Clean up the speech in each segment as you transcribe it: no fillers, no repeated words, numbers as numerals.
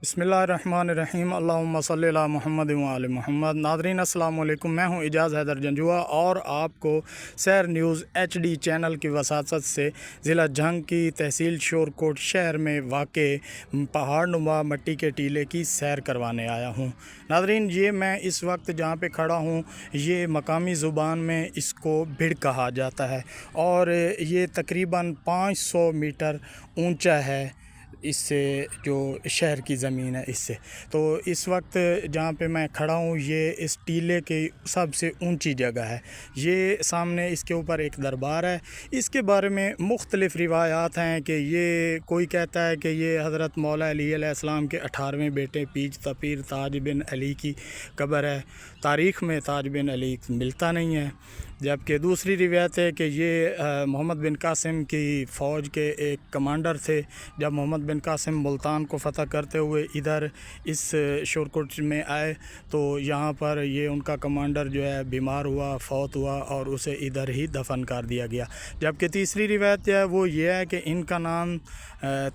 बिस्मिल्लाहिर्रहमानिर्रहीम अल्लाहुम्मा सल्ली अला मुहम्मद व आले मुहम्मद। नाज़रीन अस्सलाम वालेकुम, मैं हूं इजाज़ हैदर जंजुआ और आपको सैर न्यूज़ HD चैनल की वसासत से ज़िला जंग की तहसील शोरकोट शहर में वाक़े पहाड़ नुमा मट्टी के टीले की सैर करवाने आया हूं। नाज़रीन, ये मैं इस वक्त जहां पे खड़ा हूं, ये मकामी ज़ुबान में इसको भिड़ कहा जाता है और ये तकरीबन 500 मीटर ऊंचा है इससे, जो शहर की ज़मीन है इससे। तो इस वक्त जहाँ पे मैं खड़ा हूँ, ये इस टीले की सबसे ऊंची जगह है। ये सामने इसके ऊपर एक दरबार है। इसके बारे में मुख्तलिफ़ रिवायात हैं कि ये कोई कहता है कि ये हज़रत मौला अली अलैहिस्सलाम के 18वें बेटे पीर ताज बिन अली की कब्र है। तारीख़ में ताज बिन अली मिलता नहीं है। जबकि दूसरी रिवायत है कि ये मोहम्मद बिन कासिम की फ़ौज के एक कमांडर थे। जब मोहम्मद बिन कासिम मुल्तान को फ़तह करते हुए इधर इस शोरकोट में आए तो यहाँ पर ये उनका कमांडर जो है बीमार हुआ, फौत हुआ और उसे इधर ही दफन कर दिया गया। जबकि तीसरी रिवायत है वो ये है कि इनका नाम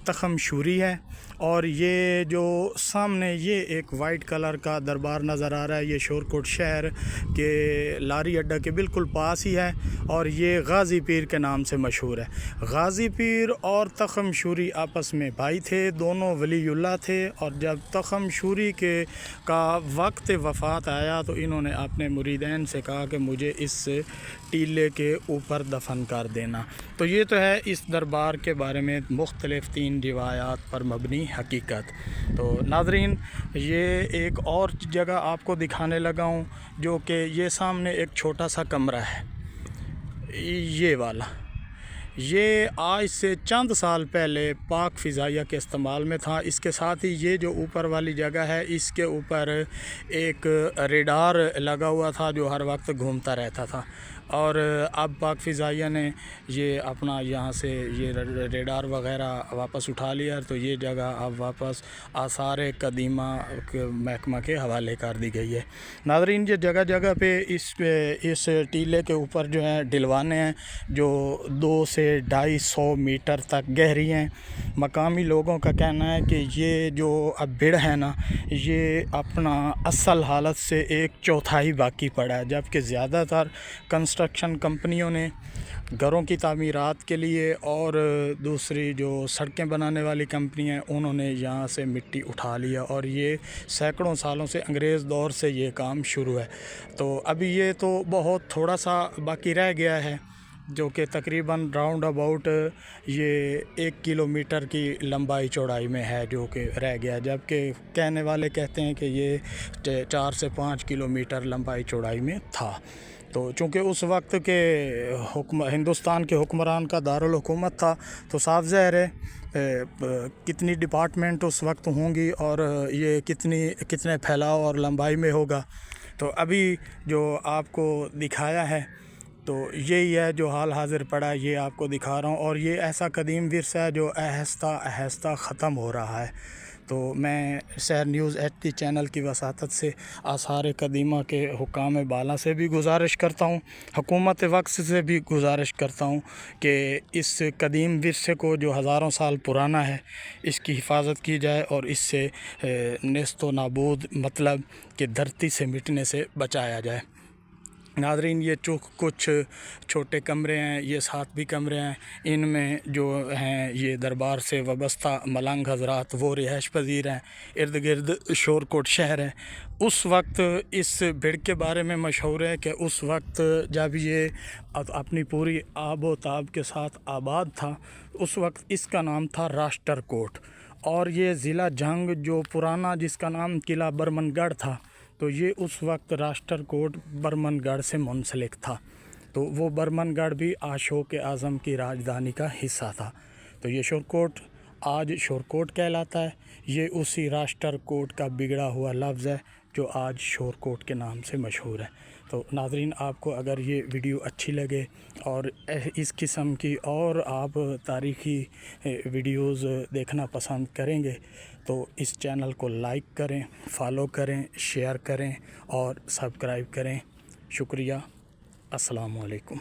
तखम शूरी है। और ये जो सामने ये एक वाइट कलर का दरबार नज़र आ रहा है, ये शोरकोट शहर के लारी अड्डा के बिल्कुल पास ही है और ये गाज़ी पीर के नाम से मशहूर है। गाज़ी पीर और तखम शूरी आपस में भाई थे, दोनों वलीउल्लाह थे। और जब तखम शूरी का वक्त वफ़ात आया तो इन्होंने अपने मुरीदैन से कहा कि मुझे इस टीले के ऊपर दफन कर देना। तो ये तो है इस दरबार के बारे में मुख्तलिफ़ 3 रिवायात पर मबनी हकीकत। तो नाज़रीन, ये एक और जगह आपको दिखाने लगा हूँ, जो कि ये सामने एक छोटा सा कमरा है, ये वाला। ये आज से चंद साल पहले पाक फ़िज़ाइया के इस्तेमाल में था। इसके साथ ही ये जो ऊपर वाली जगह है, इसके ऊपर एक रेडार लगा हुआ था जो हर वक्त घूमता रहता था। और अब पाक फ़िज़ाइया ने ये अपना यहाँ से ये रेडार वग़ैरह वापस उठा लिया, तो ये जगह अब वापस आसार कदीमा महकमा के हवाले कर दी गई है। नाज़रीन, ये जगह जगह पे इस टीले के ऊपर जो है ढलवाने हैं जो 2 से 250 मीटर तक गहरी हैं। मकामी लोगों का कहना है कि ये जो अब भिड़ है ना, ये अपना असल हालत से 1/4 बाकी पड़ा है। जबकि ज़्यादातर कंस्ट्रक्शन कंपनियों ने घरों की तामीरात के लिए और दूसरी जो सड़कें बनाने वाली कंपनी हैं, उन्होंने यहाँ से मिट्टी उठा लिया और ये सैकड़ों सालों से, अंग्रेज़ दौर से ये काम शुरू है। तो अभी ये तो बहुत थोड़ा सा बाकी रह गया है, जो कि तकरीबन राउंड अबाउट ये 1 किलोमीटर की लंबाई चौड़ाई में है जो कि रह गया। जबकि कहने वाले कहते हैं कि ये 4 से 5 किलोमीटर लंबाई चौड़ाई में था। तो चूँकि उस वक्त के हिंदुस्तान के हुक्मरान का दारुल हुकूमत था, तो साफ ज़ाहिर है कितनी डिपार्टमेंट उस वक्त होंगी और ये कितने फैलाव और लंबाई में होगा। तो अभी जो आपको दिखाया है तो यही है जो हाल हाज़िर पड़ा है, ये आपको दिखा रहा हूँ। और ये ऐसा कदीम विरसा है जो आहिस्ता आहिस्ता ख़त्म हो रहा है। तो मैं सैर न्यूज़ HD चैनल की वसातत से आसार कदीमा के हुकाम बाला से भी गुजारिश करता हूँ, हुकूमत वक्त से भी गुजारिश करता हूँ कि इस कदीम विरसे को जो हज़ारों साल पुराना है, इसकी हिफाजत की जाए और इससे नेस्त व नाबूद, मतलब कि धरती से मिटने से बचाया जाए। नाज़रीन, ये कुछ छोटे कमरे हैं, ये 7 भी कमरे हैं। इनमें जो हैं ये दरबार से वाबस्ता मलंग हज़रात वो रिहाइश पज़ीर हैं। इर्द गिर्द शोरकोट शहर है। उस वक्त इस भिड़ के बारे में मशहूर है कि उस वक्त जब ये अपनी पूरी आबो ताब के साथ आबाद था, उस वक्त इसका नाम था राष्ट्रकोट। और ये ज़िला जंग जो पुराना, जिसका नाम किला बरमनगढ़ था, तो ये उस वक्त राष्ट्रकोट बरमनगढ़ से मुंसलिक था। तो वो बरमनगढ़ भी अशोक आज़म की राजधानी का हिस्सा था। तो ये शोरकोट आज शोरकोट कहलाता है। ये उसी राष्ट्रकोट का बिगड़ा हुआ लफ्ज़ है जो आज शोरकोट के नाम से मशहूर है। तो नाज़रीन, आपको अगर ये वीडियो अच्छी लगे और इस किस्म की और आप तारीख़ी वीडियोज़ देखना पसंद करेंगे तो इस चैनल को लाइक करें, फॉलो करें, शेयर करें और सब्सक्राइब करें। शुक्रिया। अस्सलामु अलैकुम।